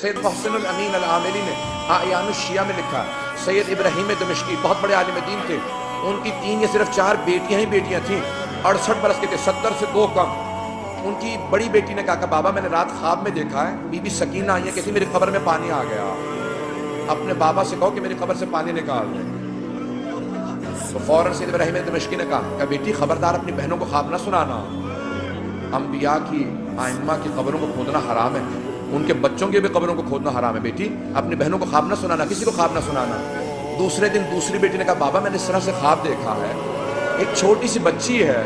سید محسن الامین العاملی نے اعیان الشیعہ میں لکھا، سید ابراہیم دمشقی بہت بڑے عالم دین تھے، ان کی 3 یا صرف 4 بیٹیاں ہی بیٹیاں تھیں، 68 برس کے تھے، 70 سے 2 کم۔ ان کی بڑی بیٹی نے کہا کہ بابا میں نے رات خواب میں دیکھا ہے بی بی سکینہ آئی ہے، کہتی میری قبر میں پانی آ گیا، اپنے بابا سے کہو کہ میری قبر سے پانی نکال دیں۔ تو فوراً سید ابراہیم دمشقی نے کہا کہ بیٹی خبردار اپنی بہنوں کو خواب نہ سنانا، انبیاء کی ائمہ کی قبروں کو کھودنا حرام ہے، ان کے بچوں کی بھی قبروں کو کھودنا حرام ہے، بیٹی اپنی بہنوں کو خواب نہ سنانا، کسی کو خواب نہ سنانا۔ دوسرے دن دوسری بیٹی نے کہا بابا میں نے اس طرح سے خواب دیکھا ہے، ایک چھوٹی سی بچی ہے،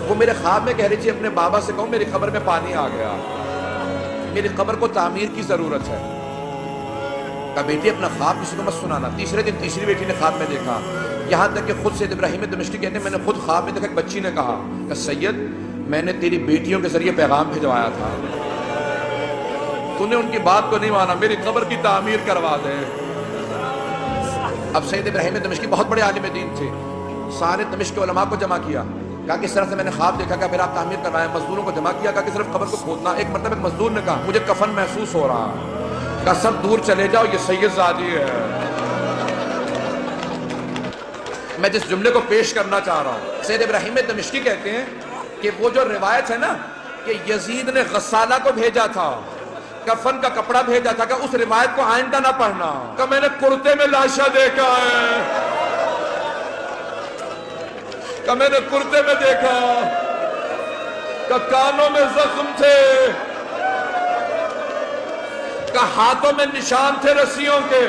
وہ میرے خواب میں کہہ رہی تھی اپنے بابا سے کہو میری قبر میں پانی آ گیا، میری قبر کو تعمیر کی ضرورت ہے۔ کہا بیٹی اپنا خواب کسی کو مت سنانا۔ تیسرے دن تیسری بیٹی نے خواب میں دیکھا، یہاں تک کہ خود سید ابراہیم دمشقی کہتے ہیں میں نے خود خواب میں دیکھا، ایک بچی نے کہا کہ سید میں نے تیری بیٹیوں کے ذریعے پیغام بھجوایا تھا، تو نے ان کی بات کو نہیں مانا، میری قبر کی تعمیر کروا دے۔ اب سید ابراہیم دمشقی بہت بڑے عالم دین تھے، سارے دمشق کے علماء کو جمع کیا، کہا کہ اس طرح سے میں نے خواب دیکھا کہ پھر آپ تعمیر کروائیں، مزدوروں کو جمع کیا، کہا کہ صرف قبر کو کھودنا۔ ایک مرتبہ ایک مزدور نے کہا مجھے کفن محسوس ہو رہا، کہا سب دور چلے جاؤ یہ سید زادی ہے۔ میں جس جملے کو پیش کرنا چاہ رہا ہوں، سید ابراہیم دمشقی کہتے ہیں کہ وہ جو روایت ہے نا کہ یزید نے غسالہ کو بھیجا تھا، کفن کا کپڑا بھیجا تھا، کہ اس روایت کو آئندہ نہ پڑھنا، کہ میں نے کرتے میں لاشا دیکھا ہے، کہ میں نے کرتے میں دیکھا، کہ کانوں میں زخم تھے، کہ ہاتھوں میں نشان تھے رسیوں کے۔